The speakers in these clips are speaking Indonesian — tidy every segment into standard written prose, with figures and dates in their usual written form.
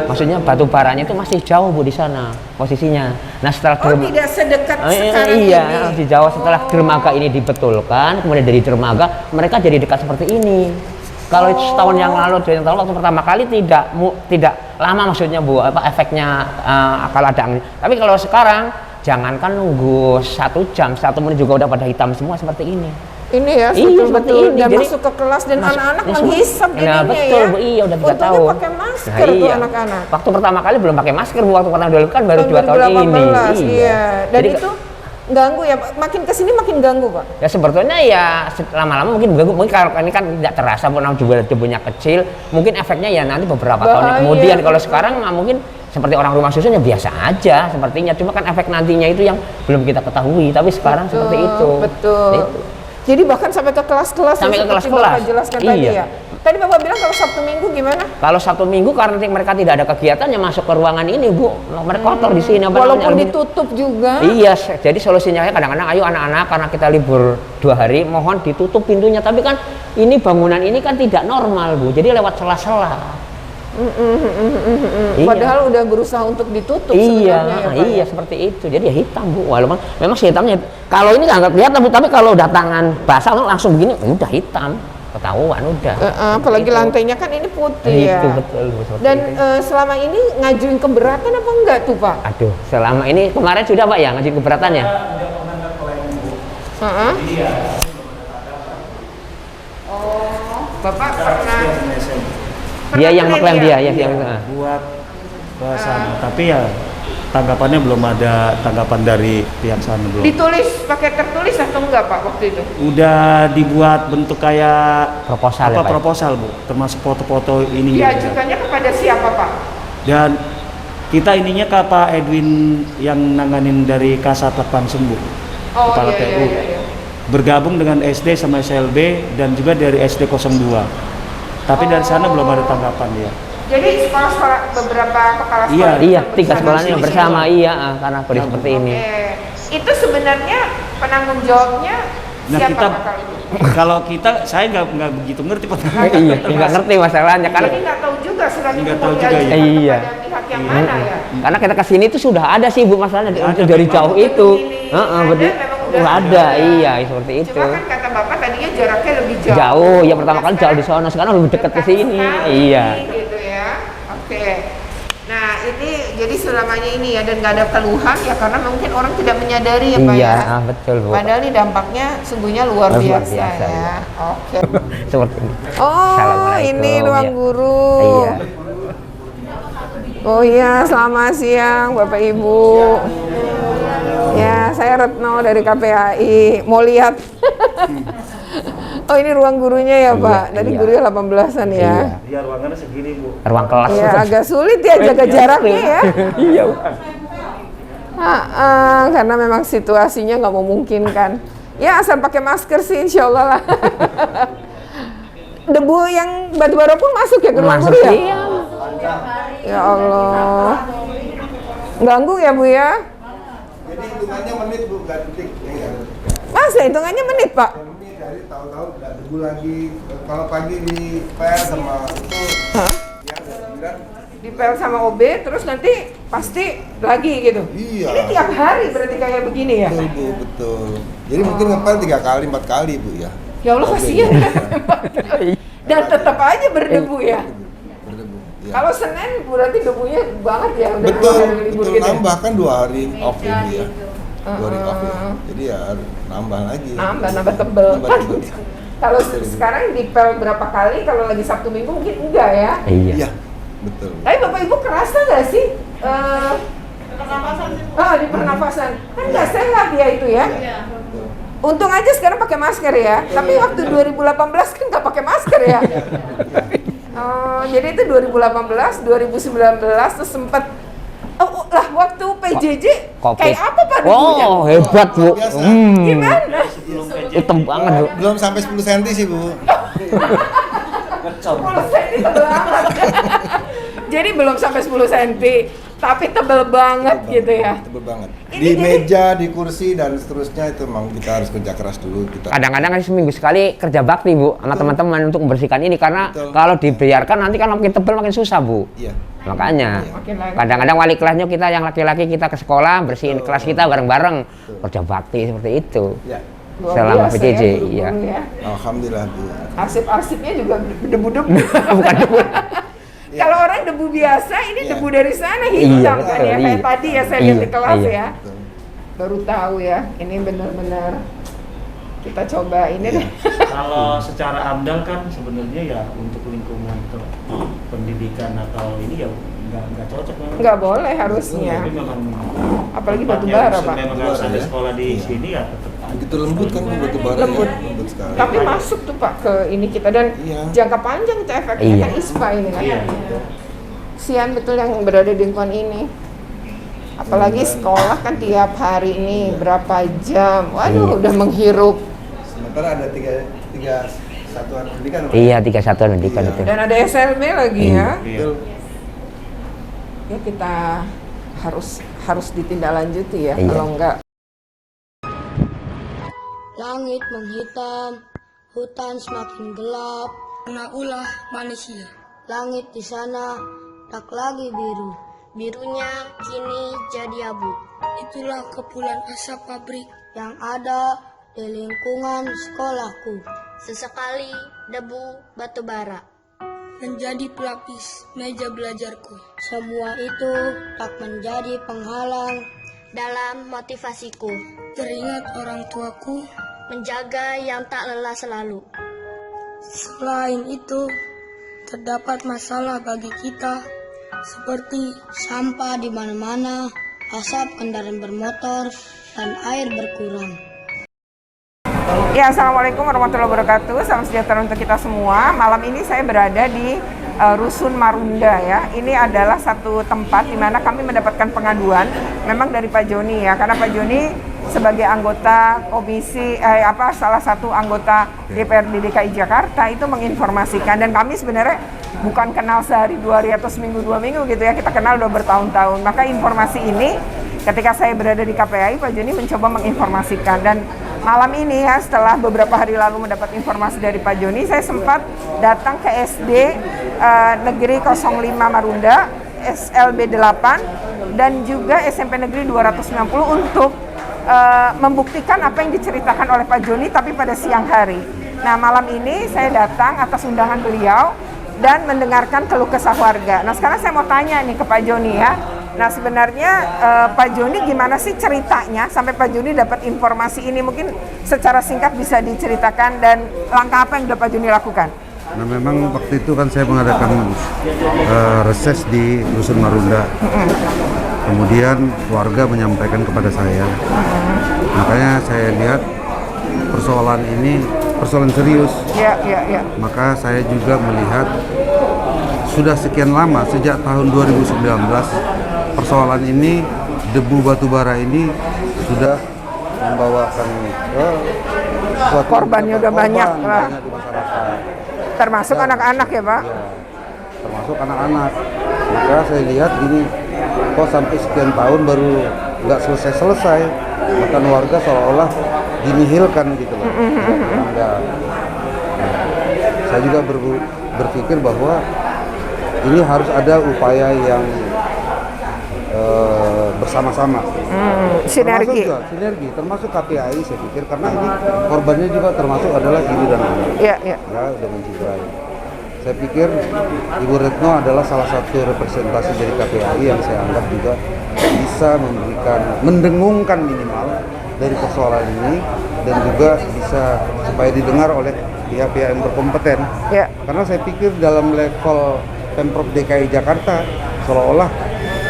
maksudnya batu baranya itu masih jauh Bu di sana posisinya. Nah setelah tidak sedekat sekarang iya, ini. masih jauh. Setelah dermaga ini dibetulkan, kemudian dari dermaga mereka jadi dekat seperti ini. Kalau setahun yang lalu, 2 tahun waktu pertama kali tidak lama maksudnya Bu, apa efeknya kalau ada angin. Tapi kalau sekarang jangankan nunggu 1 jam, 1 menit juga udah pada hitam semua seperti ini. Ini ya, betul-betul dan masuk ke kelas dan anak-anak menghisap ininya betul, ya. Bu, iya udah bisa untungnya tahu. pakai masker tuh anak-anak. Waktu pertama kali belum pakai masker Bu, waktu pertama dulu kan baru 2 tahun 2018, ini. Iya. Dan jadi, itu ganggu ya, makin kesini makin ganggu Pak. Ya sebetulnya ya lama-lama mungkin ganggu, mungkin kalau ini kan tidak terasa Bu, juga debunya kecil, mungkin efeknya ya nanti beberapa tahun kemudian. Kalau sekarang mungkin seperti orang rumah susun ya biasa aja sepertinya, cuma kan efek nantinya itu yang belum kita ketahui, tapi sekarang seperti itu. Betul. Itu. Jadi bahkan sampai ke kelas-kelas sampai ke kelas-kelas. Bapak jelaskan tadi ya. Tadi Bapak bilang kalau Sabtu Minggu gimana? Kalau Sabtu Minggu karena mereka tidak ada kegiatan ya masuk ke ruangan ini Bu, mereka kotor di sini. Walaupun ditutup juga. Iya, jadi solusinya kadang-kadang ayo anak-anak karena kita libur 2 hari, mohon ditutup pintunya. Tapi kan ini bangunan ini kan tidak normal Bu, jadi lewat sela-sela. Padahal udah berusaha untuk ditutup iya, sebenarnya ya, iya seperti itu. Jadi ya hitam Bu, walaupun memang si hitamnya kalau ini nggak kelihatan Bu, tapi kalau udah tangan basah langsung begini udah hitam, ketahuan udah. Apalagi lantainya kan ini putih ya. Itu betul Bu. Dan selama ini ngajuin keberatan apa enggak tuh Pak? Aduh, selama ini kemarin sudah Pak ya ngajuin keberatan ya? Oh, Bapak pernah? Dia yang mengklaim dia ya yang buat bahasa, tapi ya tanggapannya belum ada tanggapan dari pihak sana belum. Ditulis pakai tertulis atau enggak Pak waktu itu? Udah dibuat bentuk kayak proposal apa ya, proposal Bu, termasuk foto-foto ini. Diajukannya kepada siapa Pak? Dan kita ininya ke Pak Edwin yang nanganin dari Kasat Lapangan Bu, Kepala TU. Bergabung dengan SD sama SLB dan juga dari SD 02. Tapi dari sana belum ada tanggapan dia. Jadi sekolah-sekolah beberapa kepala sekolah. Iya, 3 sekolahnya bersama karena kondisi seperti ini. Itu sebenarnya penanggung jawabnya siapa Pak itu? Kalau kita, saya nggak begitu ngerti Pak. Iya, nggak ngerti masalahnya karena Jadi nggak tahu juga surat itu mau juga, diajukan iya. kepada pihak yang mana ya. Karena kita kesini itu sudah ada sih Bu masalahnya dari jauh itu. Ada, iya seperti itu. Cuma kan kata Bapak tadinya jaraknya lebih jauh. Jauh, ya pertama kali jauh di sana, sekarang lebih dekat ke sini. Iya. Gitu ya. Oke. Nah ini jadi selamanya ini ya dan nggak ada keluhan ya karena mungkin orang tidak menyadari ya Pak ya. Iya, betul Bu. Padahal ini dampaknya sungguhnya luar biasa ya. Oke. Seperti ini. Oh ini ruang guru. Iya. Oh iya, selamat siang Bapak Ibu. Ya, saya Retno dari KPAI. Mau lihat? Oh ini ruang gurunya ya Pak. Tadi gurunya 18-an ya. Iya, ruangannya segini Bu. Ruang kelas. Iya, agak sulit ya jaga jaraknya ya. Iya. Karena memang situasinya nggak memungkinkan. Ya asal pakai masker sih insya Allah lah. Debu yang batu-bara pun masuk ya ke ruang guru ya? Iya. Ya Allah. Ganggu ya Bu ya? Jadi hitungannya menit Bu, nggak detik. Masa hitungannya menit Pak? Menit dari tahun-tahun nggak debu lagi. Kalau pagi di PR sama itu, ya ada 9. Dipel sama OB, terus nanti pasti lagi gitu? Iya. Ini tiap hari berarti kayak begini ya? Betul Bu, betul. Jadi mungkin ngepel 3 kali, 4 kali Bu ya. Ya Allah kasihan ya. Dan tetap aja berdebu ya? Berdebu. Ya. Kalau Senin berarti debunya banget ya? Udah Betul, keluar dari libur betul. gitu ya? Nambah kan 2 hari off ya Bu ya. 2 hari off ya. Jadi ya nambah lagi. Nambah tebel. Nambah tebel. Kalau sekarang dipel berapa kali, kalau lagi Sabtu Minggu mungkin enggak ya? Iya, betul. Tapi Bapak Ibu kerasa nggak sih? Pernafasan sih. Di pernafasan. Kan nggak sehat ya itu ya? Iya. Untung aja sekarang pakai masker ya. Tapi waktu 2018 kan nggak pakai masker ya. Jadi itu 2018, 2019 terus sempat lah waktu PJJ COVID. kayak apa Pak debunya? Oh hebat Bu. Gimana? Hitam banget Bu. Belum sampai 10 cm sih Bu. 10 cm tebel amat. Jadi belum sampai 10 cm. Tapi tebel banget gitu ya. Tebel banget. Ini Di jadi- meja, di kursi dan seterusnya itu memang kita harus kerja keras dulu kita. Kadang-kadang kan seminggu sekali kerja bakti Bu sama teman-teman untuk membersihkan ini karena Betul. kalau dibiarkan nanti kan makin tebal makin susah Bu. Iya. Makanya Makin lagi. kadang-kadang wali kelasnya kita yang laki-laki kita ke sekolah bersihin Betul. kelas kita bareng-bareng kerja bakti seperti itu. Ya. Luar Selama biasa PJJ, ya, guru-guru iya. ya. Alhamdulillah Bu. Arsip-arsipnya juga debu-debu. Bukan debu. Kalau orang debu biasa, ini Iya. debu dari sana Iya, hitam kan betul, ya. Kayak iya. tadi ya saya lihat di Iya, kelas iya. ya. Betul. Baru tahu ya, ini benar-benar kita coba ini Iya. deh. Kalau secara AMDAL kan sebenarnya ya untuk lingkungan pendidikan atau ini ya nggak cocok memang. Nggak boleh harusnya. Tapi memang Apalagi tempatnya batu bara, harus- Pak. Memang Batu harus bara, ada ya. sekolah di Iya. sini ya tetap. Begitu lembut kan Bu batu bara Lembut. ya. Lembut sekali. Tapi masuk tuh Pak ke ini kita dan Iya. jangka panjang itu efeknya Iya. kan ISPA ini kan. Iya. Sian betul yang berada di lingkungan ini. Apalagi sekolah kan tiap hari ini berapa jam. Waduh, Iya. udah menghirup. Sementara ada tiga satuan pendidikan. Pak. Iya 3 satuan pendidikan Iya. itu. Dan ada SLB lagi ya. Iya. Betul. Ya kita harus ditindaklanjuti ya. Iya. Kalau enggak Langit menghitam, hutan semakin gelap, karena ulah manusia. Langit di sana tak lagi biru, birunya kini jadi abu. Itulah kepulan asap pabrik yang ada di lingkungan sekolahku. Sesekali debu batu bara menjadi pelapis meja belajarku. Semua itu tak menjadi penghalang dalam motivasiku. Teringat orang tuaku menjaga yang tak lelah selalu. Selain itu, terdapat masalah bagi kita seperti sampah di mana-mana, asap kendaraan bermotor, dan air berkurang. Ya, Assalamualaikum warahmatullahi wabarakatuh. Salam sejahtera untuk kita semua. Malam ini saya berada di Rusun Marunda ya. Ini adalah satu tempat di mana kami mendapatkan pengaduan memang dari Pak Joni ya. Karena Pak Joni sebagai anggota komisi salah satu anggota DPRD DKI Jakarta itu menginformasikan, dan kami sebenarnya bukan kenal sehari dua hari atau seminggu dua minggu gitu ya. Kita kenal udah bertahun-tahun. Maka informasi ini ketika saya berada di KPAI, Pak Joni mencoba menginformasikan, dan malam ini ya setelah beberapa hari lalu mendapat informasi dari Pak Joni, saya sempat datang ke SD Negeri 05 Marunda, SLB 8 dan juga SMP Negeri 290 untuk membuktikan apa yang diceritakan oleh Pak Joni tapi pada siang hari. Nah, malam ini saya datang atas undangan beliau dan mendengarkan keluh kesah warga. Nah, sekarang saya mau tanya nih ke Pak Joni ya. Nah, sebenarnya Pak Joni gimana sih ceritanya sampai Pak Joni dapat informasi ini? Mungkin secara singkat bisa diceritakan dan langkah apa yang udah Pak Joni lakukan? Nah, memang waktu itu kan saya mengadakan reses di Rusun Marunda. Kemudian warga menyampaikan kepada saya. Makanya saya lihat persoalan ini persoalan serius. Ya. Maka saya juga melihat sudah sekian lama, sejak tahun 2019, persoalan ini, debu batubara ini sudah membawakan suatu Korbannya udah banyak lah. banyak di masyarakat. Termasuk anak-anak ya, Pak? Ya, termasuk anak-anak. Maka saya lihat gini, kok sampai sekian tahun baru nggak selesai-selesai, bahkan warga seolah-olah dinihilkan gitu loh. Nah, saya juga berpikir bahwa ini harus ada upaya yang bersama-sama. Sinergi. Sinergi, termasuk KPAI saya pikir, karena ini korbannya juga termasuk adalah ibu dan anak. Iya. Ya, dengan Cibrai. Saya pikir Ibu Retno adalah salah satu representasi dari KPAI yang saya anggap juga bisa mendengungkan minimal dari persoalan ini, dan juga bisa supaya didengar oleh pihak-pihak yang berkompeten. Ya. Karena saya pikir dalam level Pemprov DKI Jakarta seolah-olah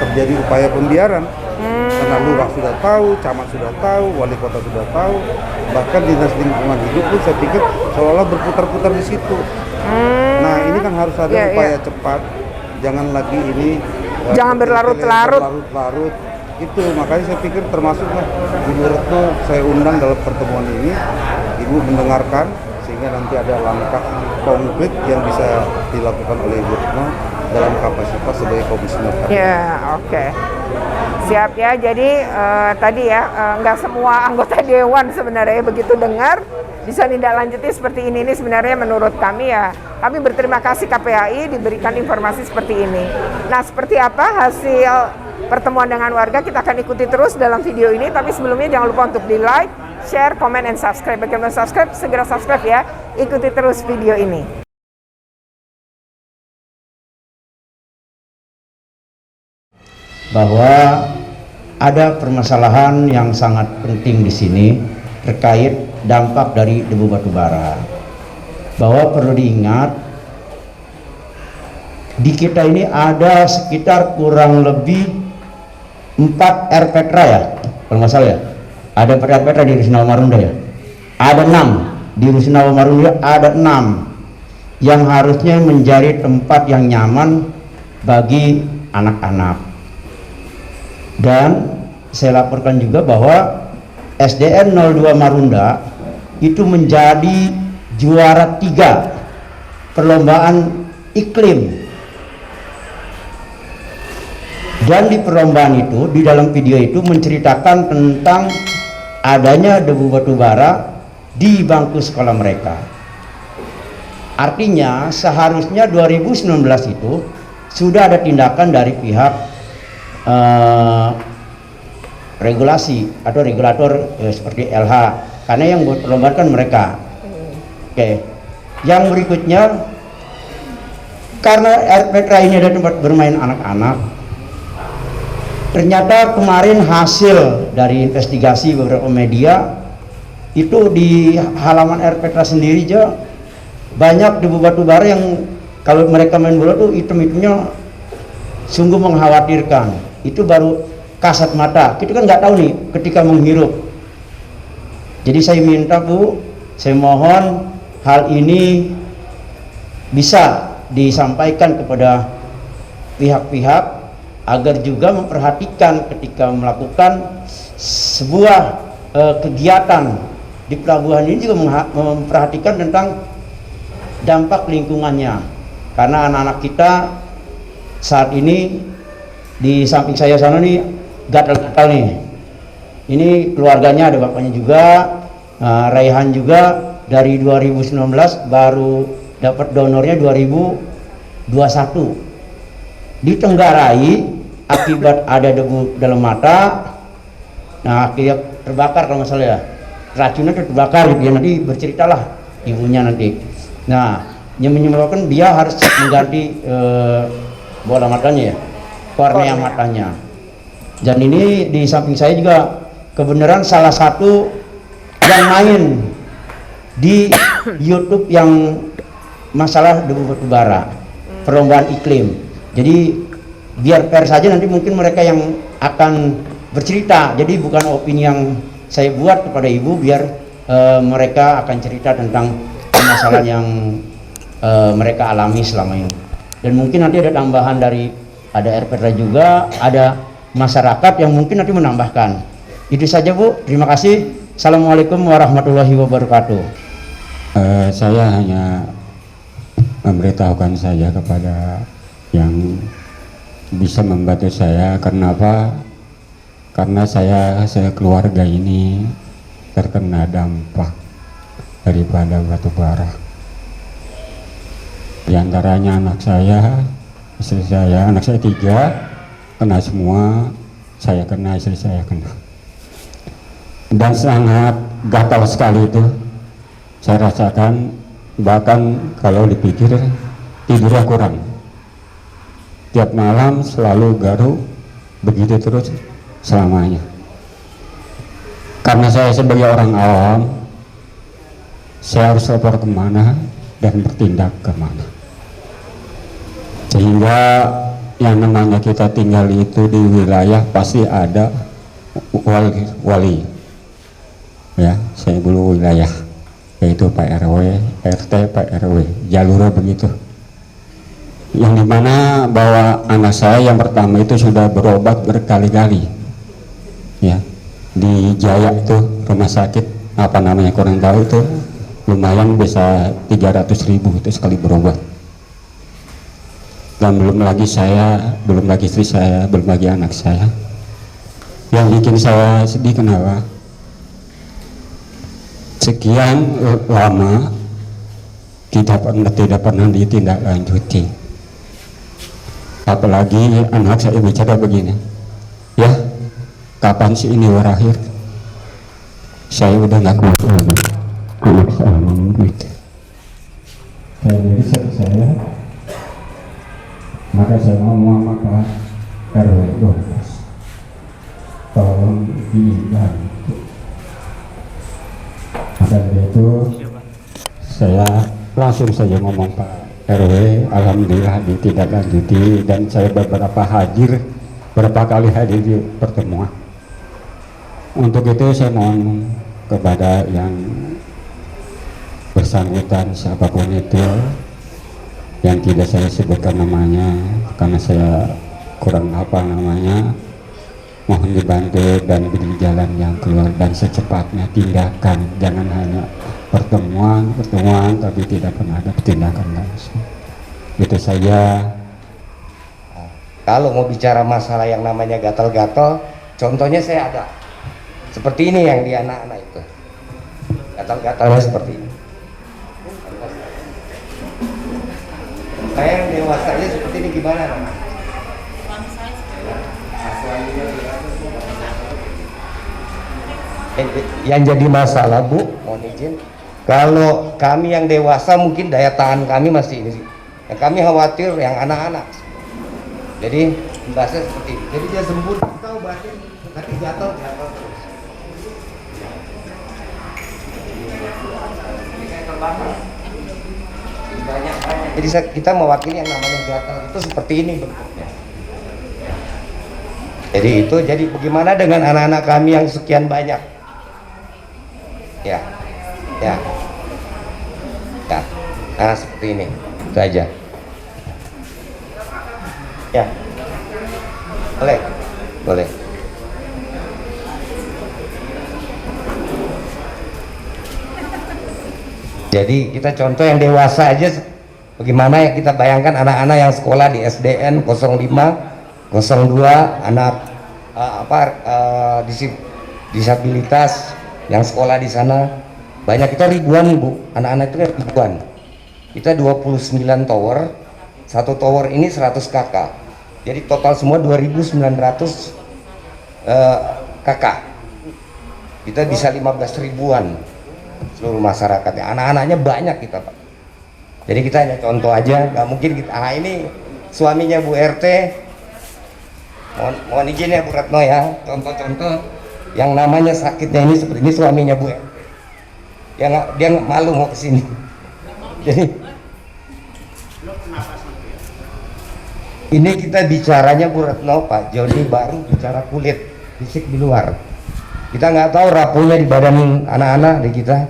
terjadi upaya pembiaran. Karena lurah sudah tahu, camat sudah tahu, wali kota sudah tahu, bahkan dinas lingkungan hidup pun saya pikir seolah berputar-putar di situ. Nah, ini kan harus ada Ya, upaya cepat, jangan lagi ini Jangan berlarut-larut. berlarut-larut. Itu makanya saya pikir termasuklah Ibu Retno saya undang dalam pertemuan ini. Ibu mendengarkan sehingga nanti ada langkah konkret yang bisa dilakukan oleh Ibu Retno dalam kapasitas sebagai komisioner. Ya, oke. Siap ya. Jadi tadi ya nggak semua anggota dewan sebenarnya begitu dengar bisa tindak-lanjuti seperti ini sebenarnya menurut kami ya. Kami berterima kasih KPAI diberikan informasi seperti ini. Nah, seperti apa hasil pertemuan dengan warga kita akan ikuti terus dalam video ini. Tapi sebelumnya jangan lupa untuk di like, share, comment, and subscribe. Bagaimana subscribe? Segera subscribe ya. Ikuti terus video ini. Bahwa ada permasalahan yang sangat penting di sini terkait dampak dari debu batubara. Bahwa perlu diingat di kita ini ada sekitar kurang lebih 4 RPTRA ya, kalau nggak salah ya. Ada 4 RPTRA di Rusunawa Marunda ya. Ada 6 di Rusunawa Marunda, ada 6 yang harusnya menjadi tempat yang nyaman bagi anak-anak. Dan saya laporkan juga bahwa SDN 02 Marunda itu menjadi juara 3 perlombaan iklim. Dan di perlombaan itu, di dalam video itu menceritakan tentang adanya debu batubara di bangku sekolah mereka. Artinya seharusnya 2019 itu sudah ada tindakan dari pihak regulasi atau regulator seperti LH, karena yang buat perlombaan kan mereka. Oke. Yang berikutnya, karena RPTRA ini ada tempat bermain anak-anak, ternyata kemarin hasil dari investigasi beberapa media itu di halaman RPTRA sendiri aja banyak debu batubara yang kalau mereka main bola tuh hitam-hitamnya sungguh mengkhawatirkan. Itu baru kasat mata, kita kan nggak tahu nih ketika menghirup. Jadi saya minta Bu, saya mohon hal ini bisa disampaikan kepada pihak-pihik agar juga memperhatikan ketika melakukan sebuah kegiatan di pelabuhan ini, juga memperhatikan tentang dampak lingkungannya, karena anak-anak kita saat ini di samping saya sana nih gatal-gatal nih. Ini keluarganya ada bapaknya juga, Raihan juga dari 2019 baru dapat donornya 2021. Ditenggarai akibat ada debu dalam mata. Nah, akhirnya terbakar kalau nggak salah ya. Racunnya terbakar gitu ya, nanti berceritalah ibunya nanti. Nah, yang menyebabkan dia harus mengganti bola matanya ya, kornea matanya. Dan ini di samping saya juga kebenaran salah satu yang main di YouTube yang masalah debu batubara, perlombaan iklim. Jadi biar pers saja nanti mungkin mereka yang akan bercerita. Jadi bukan opini yang saya buat kepada ibu, biar mereka akan cerita tentang masalah yang mereka alami selama ini. Dan mungkin nanti ada tambahan dari ada RPTRA juga, ada masyarakat yang mungkin nanti menambahkan. Itu saja Bu, terima kasih. Assalamualaikum warahmatullahi wabarakatuh. Saya hanya memberitahukan saja kepada yang bisa membantu saya. Kenapa? Karena saya keluarga ini terkena dampak daripada batu bara. Di antaranya anak saya, istri saya, anak saya 3 kena semua, saya kena, istri saya kena. Dan sangat gatal sekali itu saya rasakan, bahkan kalau dipikir tidurnya kurang. Tiap malam selalu garuk, begitu terus selamanya. Karena saya sebagai orang awam, saya harus lapor kemana dan bertindak kemana. Sehingga yang namanya kita tinggal itu di wilayah pasti ada wali. Ya, saya dulu wilayah, yaitu Pak RW, RT, Pak RW, jalurnya begitu. Yang dimana bahwa anak saya yang pertama itu sudah berobat berkali-kali, ya, di Jaya itu rumah sakit apa namanya kurang tahu, itu lumayan bisa 300.000 itu sekali berobat. Dan belum lagi saya, belum lagi istri saya, belum lagi anak saya. Yang bikin saya sedih kenapa? Sekian lama kita tidak pernah ditindaklanjuti. Apalagi anak saya bicara begini, ya kapan sih ini berakhir? Saya udah nggak kuat lagi. Anak saya ngomong gitu. Saya jadi saya, maka saya ngomong sama Pak RW 12, tolong dibantu. Maka dari itu saya langsung saja ngomong Pak RW, alhamdulillah ditindaklanjuti, dan saya beberapa kali hadir di pertemuan. Untuk itu saya mohon kepada yang bersangkutan, siapapun itu yang tidak saya sebutkan namanya karena saya kurang hafal namanya, mohon dibantu dan beri jalan yang keluar dan secepatnya tindakan, jangan hanya pertemuan tapi tidak pernah ada tindakan langsung. Itu saja. Kalau mau bicara masalah yang namanya gatal-gatal, contohnya saya ada seperti ini yang di anak-anak itu, gatal-gatalnya seperti ini. Saya yang dewasanya seperti ini gimana, Mama? Yang jadi masalah, Bu, mohon izin, kalau kami yang dewasa mungkin daya tahan kami masih ini, yang kami khawatir yang anak-anak. Jadi bahasa seperti ini. Jadi dia sembuh, kita obatin, tapi gatal terus. Ini kayak terbakar. Banyak. Jadi kita mewakili yang namanya gatal itu seperti ini bentuknya. Jadi itu, jadi bagaimana dengan anak-anak kami yang sekian banyak? Ya. Nah seperti ini, itu aja. Ya, boleh. Jadi kita contoh yang dewasa aja, bagaimana ya kita bayangkan anak-anak yang sekolah di SDN 05, 02, anak disabilitas yang sekolah di sana banyak, kita ribuan, Bu, anak-anak itu ribuan. Kita 29 tower, satu tower ini 100 kakak, jadi total semua 2.900 kakak. Kita bisa 15 ribuan seluruh masyarakatnya, anak-anaknya banyak kita, Pak. Jadi kita hanya contoh aja, nggak mungkin kita. Ini suaminya Bu RT, mohon izin ya Bu Retno ya, contoh-contoh yang namanya sakitnya ini seperti ini, suaminya Bu RT. Dia nggak malu mau kesini. Jadi ini kita bicaranya Bu Retno, Pak Joni baru bicara kulit, fisik di luar. Kita nggak tahu rapuhnya di badan anak-anak di kita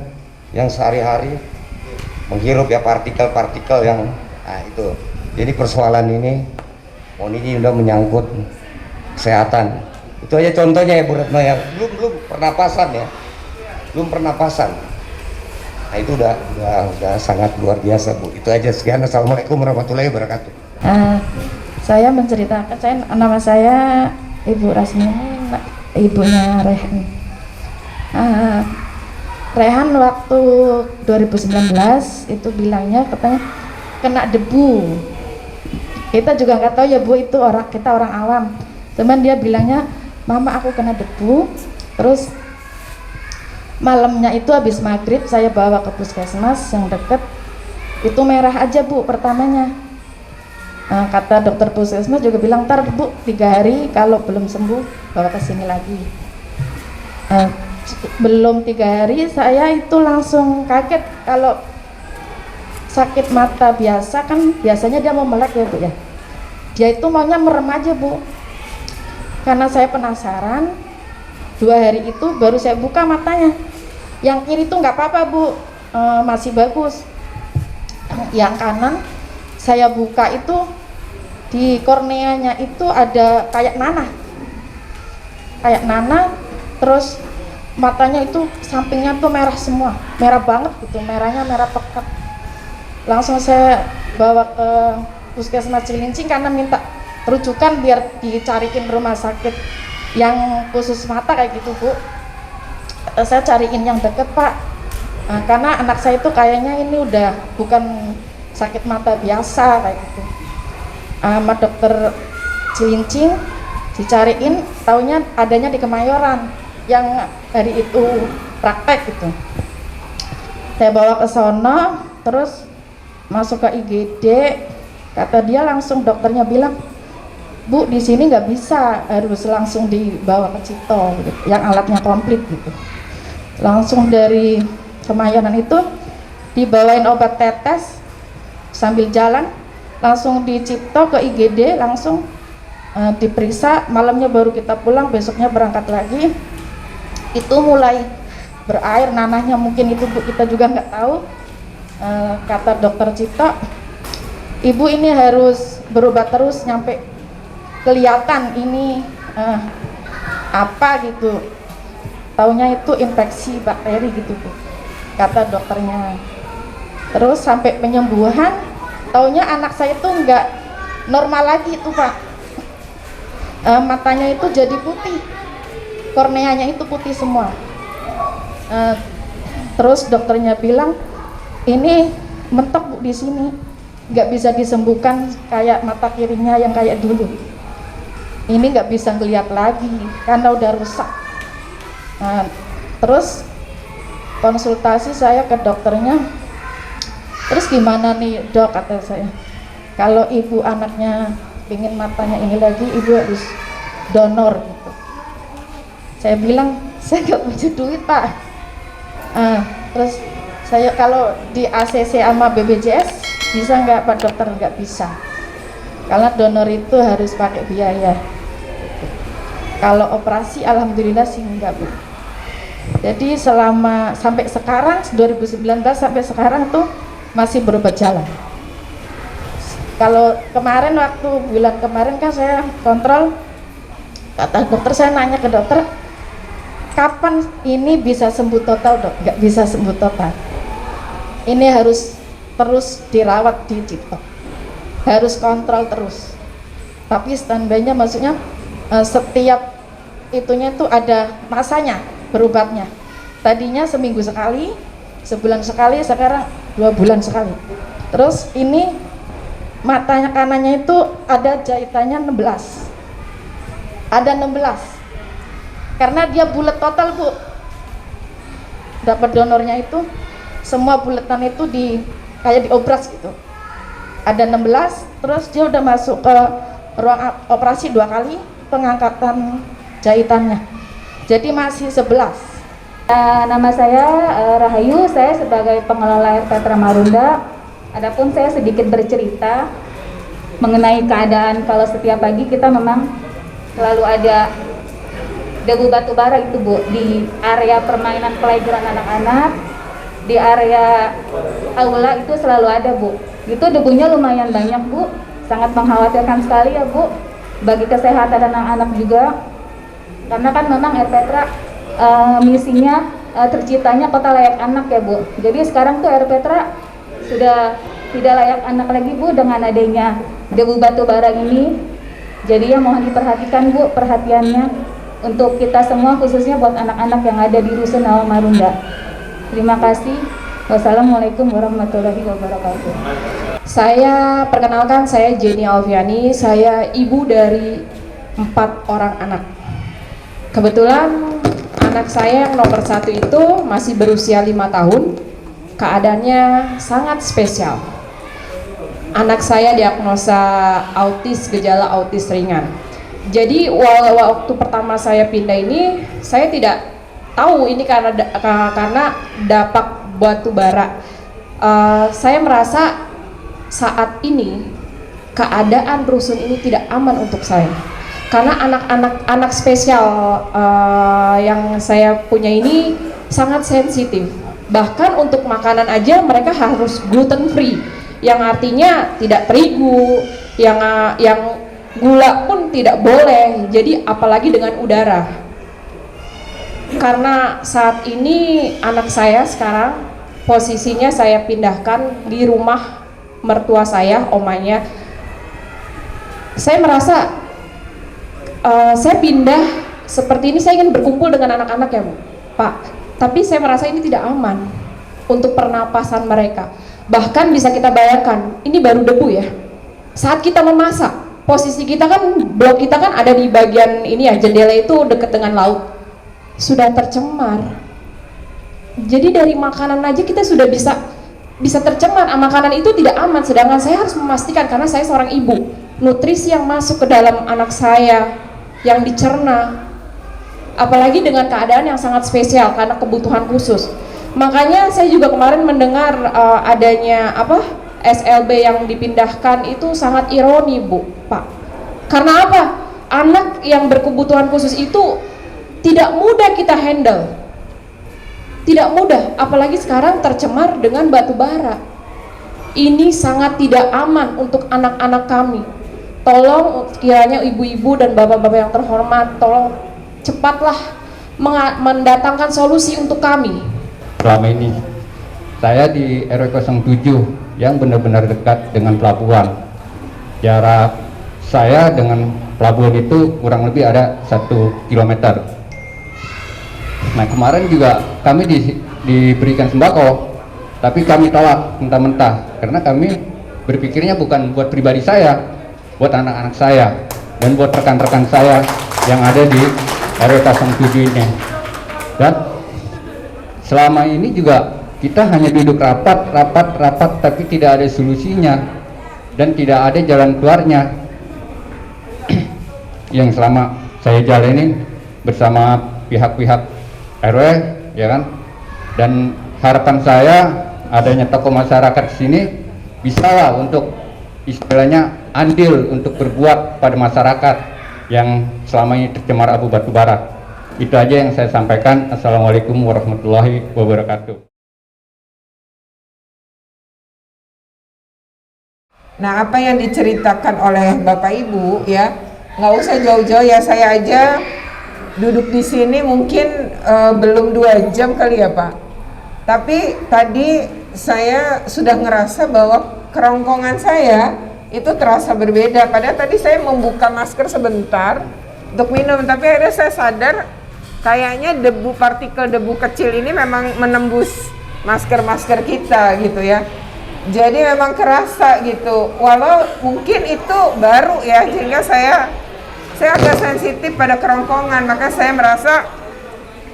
yang sehari-hari menghirup ya partikel-partikel yang, nah itu. Jadi persoalan ini, ini udah menyangkut kesehatan. Itu aja contohnya ya Bu Retno ya. Belum pernapasan ya, belum pernapasan. Nah itu udah sangat luar biasa, Bu. Itu aja, sekian. Assalamualaikum warahmatullahi wabarakatuh. Saya menceritakan, nama saya Ibu Rasmini, ibunya Rehan. Rehan waktu 2019 itu bilangnya katanya kena debu. Kita juga nggak tahu ya Bu, itu kita orang awam. Cuman dia bilangnya, Mama aku kena debu. Terus malamnya itu habis maghrib saya bawa ke puskesmas yang deket, itu merah aja Bu pertamanya. Kata dokter puskesmas juga bilang, ntar Bu 3 hari kalau belum sembuh bawa ke sini lagi. Belum 3 hari saya itu langsung kaget. Kalau sakit mata biasa kan biasanya dia mau melek ya Bu ya, dia itu maunya merem aja Bu. Karena saya penasaran, 2 hari itu baru saya buka matanya. Yang kiri itu nggak apa-apa Bu, masih bagus. Yang kanan saya buka itu di korneanya itu ada kayak nanah, terus matanya itu sampingnya tuh merah semua, merah banget gitu, merahnya merah pekat. Langsung saya bawa ke puskesmas Cilincing karena minta rujukan biar dicariin rumah sakit yang khusus mata kayak gitu Bu. Saya cariin yang deket Pak, karena anak saya itu kayaknya ini udah bukan sakit mata biasa kayak gitu. Sama dokter Cilincing dicariin, taunya adanya di Kemayoran yang hari itu praktek gitu. Saya bawa ke sono, terus masuk ke IGD, kata dia langsung dokternya bilang, Bu di sini nggak bisa, harus langsung dibawa ke Cito, gitu, yang alatnya komplit gitu. Langsung dari Kemayoran itu dibawain obat tetes sambil jalan, langsung di Cito ke IGD, langsung diperiksa, malamnya baru kita pulang, besoknya berangkat lagi. Itu mulai berair nanahnya, mungkin itu Bu kita juga nggak tahu. Kata dokter Cito, Ibu ini harus berobat terus nyampe kelihatan ini apa gitu. Taunya itu infeksi bakteri gitu Bu, kata dokternya. Terus sampai penyembuhan, taunya anak saya itu nggak normal lagi itu Pak. Matanya itu jadi putih, korneanya itu putih semua. Terus dokternya bilang ini mentok Bu di sini, nggak bisa disembuhkan kayak mata kirinya yang kayak dulu. Ini nggak bisa ngelihat lagi karena udah rusak. Terus konsultasi saya ke dokternya, terus gimana nih Dok, kata saya, kalau ibu anaknya pingin matanya ini lagi, ibu harus donor gitu. Saya bilang saya nggak punya duit Pak. Terus saya kalau di ACC sama BPJS bisa nggak Pak Dokter? Nggak bisa, karena donor itu harus pakai biaya. Kalau operasi alhamdulillah sih enggak Bu. Jadi selama sampai sekarang 2019 sampai sekarang tuh masih berobat jalan. Kalau kemarin waktu bulan kemarin kan saya kontrol, kata dokter, saya nanya ke dokter, kapan ini bisa sembuh total Dok? Nggak bisa sembuh total. Ini harus terus dirawat di Cito, harus kontrol terus. Tapi standby-nya maksudnya setiap itunya tuh ada masanya berobatnya. Tadinya seminggu sekali, sebulan sekali, sekarang 2 bulan sekali. Terus ini matanya kanannya itu ada jahitannya 16, ada 16. Karena dia bulat total Bu, dapat donornya itu semua bulatan itu kayak diobras gitu, ada 16. Terus dia udah masuk ke ruang operasi 2 kali pengangkatan jahitannya, jadi masih 11. Nama saya Rahayu, saya sebagai pengelola Air Petra Marunda. Adapun saya sedikit bercerita mengenai keadaan kalau setiap pagi kita memang selalu ada debu batu bara itu Bu, di area permainan pelajaran anak-anak, di area aula itu selalu ada Bu. Itu debunya lumayan banyak Bu, sangat mengkhawatirkan sekali ya Bu bagi kesehatan anak-anak juga, karena kan memang Air Petra misinya terciptanya kota layak anak ya Bu. Jadi sekarang tuh Air Petra sudah tidak layak anak lagi Bu dengan adanya debu batu bara ini. Jadi ya mohon diperhatikan Bu, perhatiannya untuk kita semua, khususnya buat anak-anak yang ada di Rusun Awal Marunda. Terima kasih. Wassalamualaikum warahmatullahi wabarakatuh. Saya perkenalkan, saya Jenny Alfiani, saya ibu dari 4 orang anak. Kebetulan anak saya yang nomor 1 itu masih berusia 5 tahun, keadaannya sangat spesial. Anak saya diagnosa autis, gejala autis ringan. Jadi waktu pertama saya pindah ini, saya tidak tahu ini karena dampak batu bara. Saya merasa saat ini keadaan rusun ini tidak aman untuk saya, karena anak spesial yang saya punya ini sangat sensitif. Bahkan untuk makanan aja mereka harus gluten free, yang artinya tidak terigu, yang gula pun tidak boleh. Jadi apalagi dengan udara. Karena saat ini anak saya sekarang posisinya saya pindahkan di rumah mertua saya, omanya, saya merasa saya pindah seperti ini, saya ingin berkumpul dengan anak-anak ya Bu, Pak, tapi saya merasa ini tidak aman untuk pernapasan mereka. Bahkan bisa kita bayangkan, ini baru debu ya, saat kita memasak, posisi kita kan, blok kita kan ada di bagian ini ya, jendela itu dekat dengan laut, sudah tercemar. Jadi dari makanan aja kita sudah bisa tercemar, makanan itu tidak aman. Sedangkan saya harus memastikan, karena saya seorang ibu, nutrisi yang masuk ke dalam anak saya yang dicerna, apalagi dengan keadaan yang sangat spesial karena kebutuhan khusus. Makanya saya juga kemarin mendengar adanya SLB yang dipindahkan itu sangat ironi Bu, Pak. Karena apa? Anak yang berkebutuhan khusus itu tidak mudah kita handle, tidak mudah, apalagi sekarang tercemar dengan batu bara. Ini sangat tidak aman untuk anak-anak kami. Tolong kiranya ibu-ibu dan bapak-bapak yang terhormat, tolong cepatlah mendatangkan solusi untuk kami. Selama ini saya di RW 07 yang benar-benar dekat dengan pelabuhan. Jarak saya dengan pelabuhan itu kurang lebih ada 1 kilometer. Nah, kemarin juga kami diberikan sembako, tapi kami tolak mentah-mentah karena kami berpikirnya bukan buat pribadi saya, buat anak-anak saya dan buat rekan-rekan saya yang ada di RW 07 ini. Dan selama ini juga kita hanya duduk rapat, tapi tidak ada solusinya dan tidak ada jalan keluarnya yang selama saya jalanin bersama pihak-pihak RW, ya kan. Dan harapan saya adanya tokoh masyarakat di sini bisalah untuk istilahnya andil untuk berbuat pada masyarakat yang selama ini tercemar abu batu bara. Itu aja yang saya sampaikan. Assalamualaikum warahmatullahi wabarakatuh. Nah, apa yang diceritakan oleh Bapak Ibu ya, nggak usah jauh-jauh ya, saya aja duduk di sini mungkin belum 2 jam kali ya Pak. Tapi tadi saya sudah ngerasa bahwa kerongkongan saya itu terasa berbeda. Padahal tadi saya membuka masker sebentar untuk minum, tapi akhirnya saya sadar kayaknya debu, partikel debu kecil ini memang menembus masker-masker kita gitu ya. Jadi memang kerasa gitu. Walau mungkin itu baru ya, sehingga saya agak sensitif pada kerongkongan. Maka saya merasa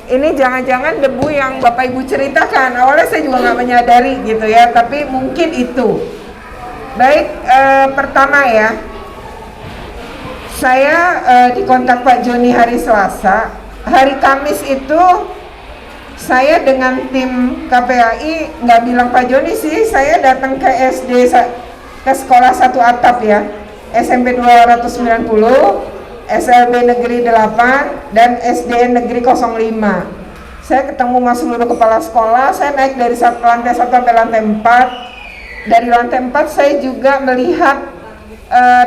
ini jangan-jangan debu yang Bapak Ibu ceritakan. Awalnya saya juga nggak menyadari gitu ya, tapi mungkin itu. Baik, pertama ya, saya dikontak Pak Joni hari Selasa. Hari Kamis itu saya dengan tim KPAI nggak bilang Pak Joni sih, saya datang ke SD, ke sekolah 1 atap ya, SMP 290, SLB Negeri 8, dan SDN Negeri 05. Saya ketemu mas seluruh kepala sekolah, saya naik dari lantai 1 sampai lantai 4. Dari lantai 4 saya juga melihat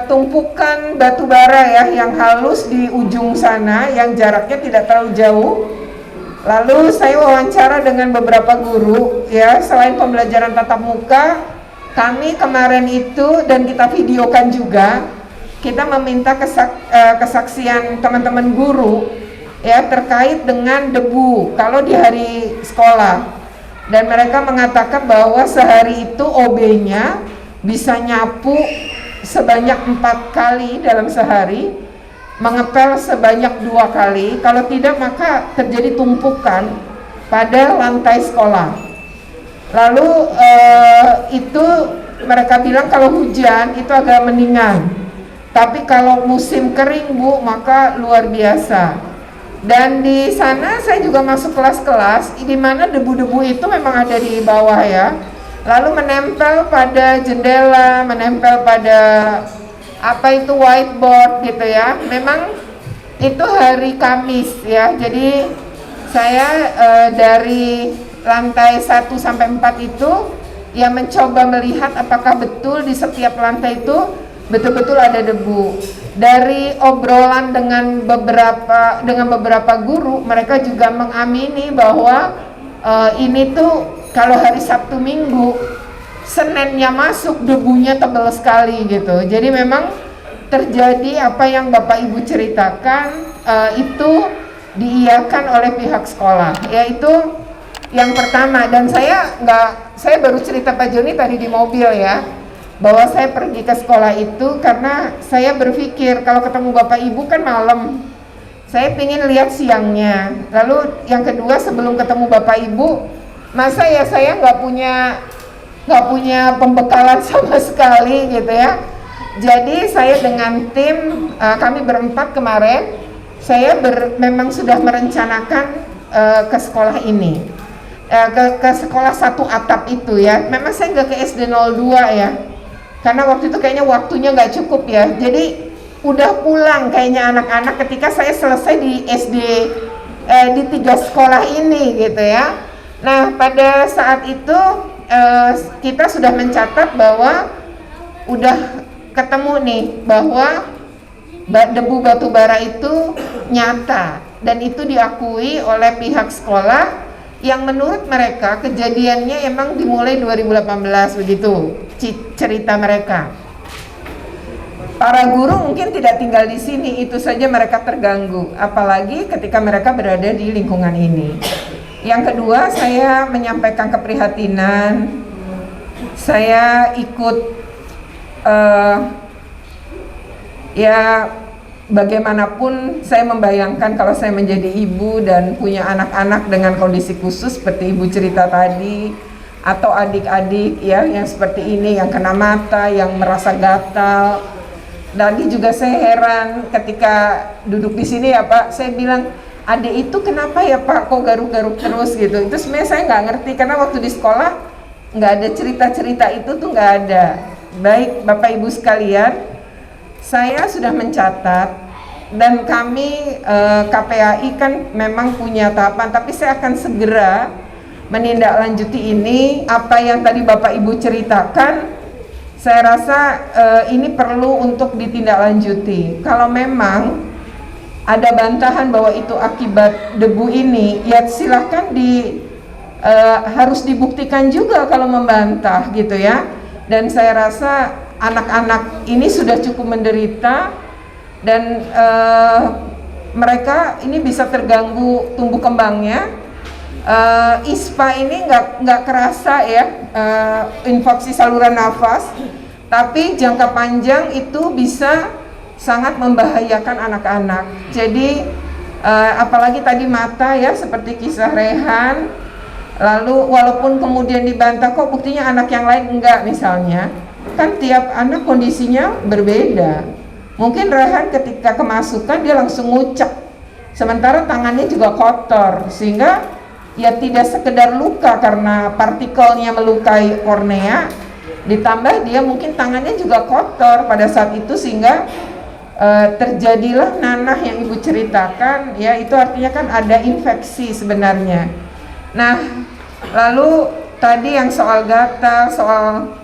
tumpukan batu bara ya yang halus di ujung sana yang jaraknya tidak terlalu jauh. Lalu saya wawancara dengan beberapa guru ya, selain pembelajaran tatap muka, kami kemarin itu dan kita videokan juga, kita meminta kesaksian teman-teman guru ya terkait dengan debu kalau di hari sekolah. Dan mereka mengatakan bahwa sehari itu OB-nya bisa nyapu sebanyak 4 kali dalam sehari, mengepel sebanyak 2 kali, kalau tidak maka terjadi tumpukan pada lantai sekolah. Lalu itu mereka bilang kalau hujan itu agak mendingan, tapi kalau musim kering Bu maka luar biasa. Dan di sana saya juga masuk kelas-kelas di mana debu-debu itu memang ada di bawah ya, lalu menempel pada jendela, menempel pada apa itu whiteboard gitu ya. Memang itu hari Kamis ya, jadi saya dari lantai 1 sampai 4 itu ya mencoba melihat apakah betul di setiap lantai itu betul-betul ada debu. Dari obrolan dengan beberapa guru, mereka juga mengamini bahwa ini tuh kalau hari Sabtu Minggu, Seninnya masuk debunya tebal sekali gitu. Jadi memang terjadi apa yang Bapak Ibu ceritakan, itu diiyakan oleh pihak sekolah, yaitu yang pertama. Dan saya baru cerita Pak Joni tadi di mobil ya, bahwa saya pergi ke sekolah itu karena saya berpikir kalau ketemu Bapak Ibu kan malam, saya ingin lihat siangnya. Lalu yang kedua, sebelum ketemu Bapak Ibu, masa ya saya nggak punya pembekalan sama sekali gitu ya. Jadi saya dengan tim, kami berempat kemarin, saya memang sudah merencanakan ke sekolah ini, ke sekolah satu atap itu ya. Memang saya nggak ke SD 02 ya, karena waktu itu kayaknya waktunya nggak cukup ya. Jadi udah pulang kayaknya anak-anak ketika saya selesai di SD, di 3 sekolah ini gitu ya. Nah pada saat itu kita sudah mencatat bahwa udah ketemu nih bahwa debu batu bara itu nyata, dan itu diakui oleh pihak sekolah yang menurut mereka kejadiannya emang dimulai 2018 begitu cerita mereka. Para guru mungkin tidak tinggal di sini, itu saja mereka terganggu, apalagi ketika mereka berada di lingkungan ini. Yang kedua, saya menyampaikan keprihatinan. Saya ikut ya bagaimanapun saya membayangkan kalau saya menjadi ibu dan punya anak-anak dengan kondisi khusus seperti ibu cerita tadi, atau adik-adik ya yang seperti ini, yang kena mata, yang merasa gatal. Tadi juga saya heran ketika duduk di sini ya Pak, saya bilang, adik itu kenapa ya Pak kok garuk-garuk terus gitu. Itu sebenarnya saya nggak ngerti karena waktu di sekolah nggak ada cerita-cerita itu tuh, nggak ada. Baik Bapak Ibu sekalian, saya sudah mencatat, dan kami KPAI kan memang punya tahapan, tapi saya akan segera menindaklanjuti ini. Apa yang tadi Bapak Ibu ceritakan, saya rasa ini perlu untuk ditindaklanjuti. Kalau memang ada bantahan bahwa itu akibat debu ini, ya silahkan harus dibuktikan juga kalau membantah gitu ya. Dan saya rasa anak-anak ini sudah cukup menderita, dan mereka ini bisa terganggu tumbuh kembangnya. ISPA ini nggak kerasa ya, infeksi saluran nafas, tapi jangka panjang itu bisa sangat membahayakan anak-anak. Jadi apalagi tadi mata ya, seperti kisah Rehan, lalu walaupun kemudian dibantah kok buktinya anak yang lain enggak misalnya, kan tiap anak kondisinya berbeda. Mungkin Rehan ketika kemasukan dia langsung ngucek, sementara tangannya juga kotor, sehingga ya tidak sekedar luka karena partikelnya melukai kornea, ditambah dia mungkin tangannya juga kotor pada saat itu, sehingga terjadilah nanah yang ibu ceritakan ya. Itu artinya kan ada infeksi sebenarnya. Nah lalu tadi yang soal gatal, soal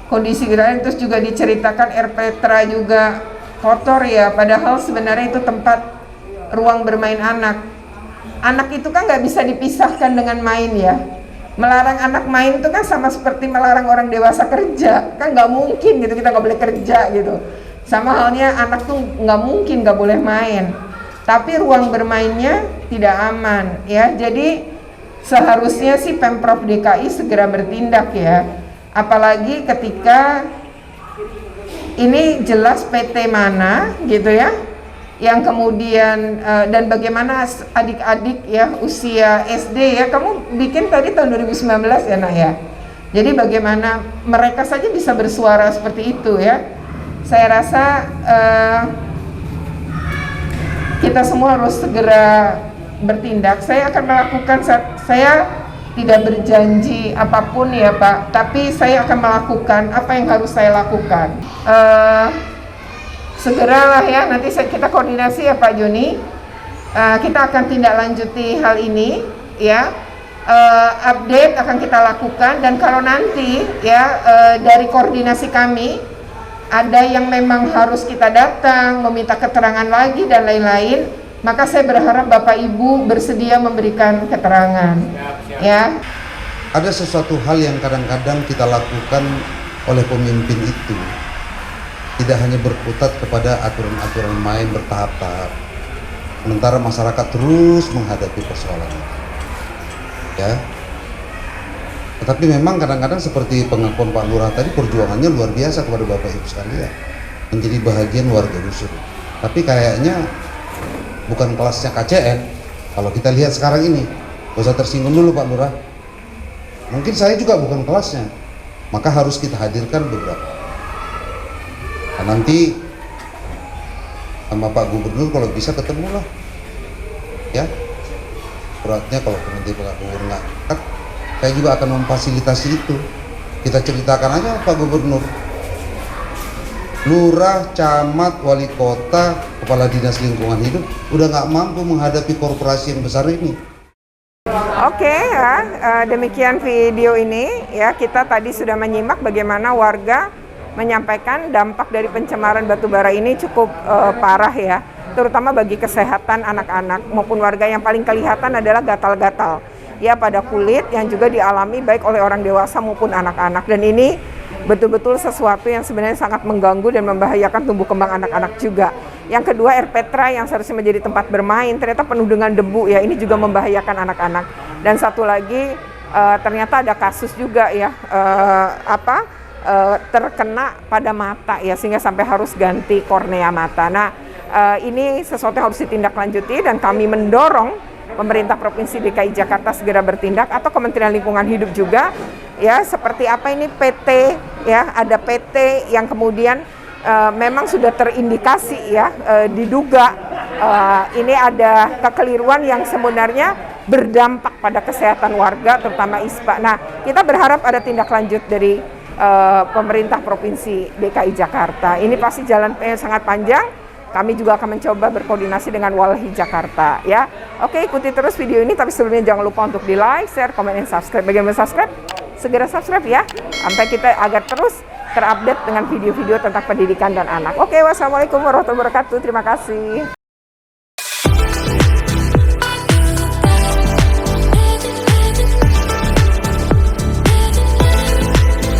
kondisi lain, terus juga diceritakan air Petra juga kotor ya, padahal sebenarnya itu tempat ruang bermain anak. Anak itu kan nggak bisa dipisahkan dengan main ya. Melarang anak main itu kan sama seperti melarang orang dewasa kerja, kan nggak mungkin gitu, kita nggak boleh kerja gitu. Sama halnya anak tuh nggak mungkin nggak boleh main, tapi ruang bermainnya tidak aman ya. Jadi seharusnya sih Pemprov DKI segera bertindak ya, apalagi ketika ini jelas PT mana gitu ya yang kemudian dan bagaimana adik-adik ya usia SD ya, kamu bikin tadi tahun 2019 ya Nak ya. Jadi bagaimana mereka saja bisa bersuara seperti itu ya. Saya rasa kita semua harus segera bertindak. Saya akan melakukan, saya tidak berjanji apapun ya Pak, tapi saya akan melakukan apa yang harus saya lakukan. Segeralah ya, nanti kita koordinasi ya Pak Joni. Kita akan tindak lanjuti hal ini ya. Update akan kita lakukan, dan kalau nanti ya dari koordinasi kami ada yang memang harus kita datang meminta keterangan lagi dan lain-lain, maka saya berharap Bapak Ibu bersedia memberikan keterangan ya. Ada sesuatu hal yang kadang-kadang kita lakukan oleh pemimpin tidak hanya berkutat kepada aturan-aturan main bertahap-tahap, sementara masyarakat terus menghadapi persoalan itu. Ya, tetapi memang kadang-kadang seperti pengakuan Pak Lurah tadi, perjuangannya luar biasa kepada Bapak Ibu sekalian, menjadi bahagian warga dusun. Tapi kayaknya bukan kelasnya KCN. Kalau kita lihat sekarang ini, gak usah tersinggung dulu Pak Lurah. Mungkin saya juga bukan kelasnya, maka harus kita hadirkan beberapa. Nah, nanti sama Pak Gubernur kalau bisa ketemu lah, ya. Beratnya kalau nanti Pak Gubernur nggak, saya juga akan memfasilitasi itu. Kita ceritakan aja Pak Gubernur, Lurah, Camat, Wali Kota, Kepala Dinas Lingkungan Hidup udah nggak mampu menghadapi korporasi yang besar ini. Oke ya, demikian video ini ya. Kita tadi sudah menyimak bagaimana warga menyampaikan dampak dari pencemaran batubara ini cukup parah ya, terutama bagi kesehatan anak-anak maupun warga. Yang paling kelihatan adalah gatal-gatal ya pada kulit yang juga dialami baik oleh orang dewasa maupun anak-anak, dan ini betul-betul sesuatu yang sebenarnya sangat mengganggu dan membahayakan tumbuh kembang anak-anak juga. Yang kedua, air Petra yang seharusnya menjadi tempat bermain ternyata penuh dengan debu ya, ini juga membahayakan anak-anak. Dan satu lagi, ternyata ada kasus juga ya, terkena pada mata ya, sehingga sampai harus ganti kornea mata. Nah, ini sesuatu yang harus ditindaklanjuti, dan kami mendorong pemerintah Provinsi DKI Jakarta segera bertindak, atau Kementerian Lingkungan Hidup juga ya, seperti apa ini PT ya, ada PT yang kemudian memang sudah terindikasi ya, diduga ini ada kekeliruan yang sebenarnya berdampak pada kesehatan warga, terutama ISPA. Nah, kita berharap ada tindak lanjut dari pemerintah Provinsi DKI Jakarta. Ini pasti jalan sangat panjang. Kami juga akan mencoba berkoordinasi dengan Walhi Jakarta ya. Oke, ikuti terus video ini, tapi sebelumnya jangan lupa untuk di like, share, komen, dan subscribe. Bagaimana subscribe? Segera subscribe ya, sampai kita agar terus terupdate dengan video-video tentang pendidikan dan anak. Oke, wassalamualaikum warahmatullahi wabarakatuh. Terima kasih.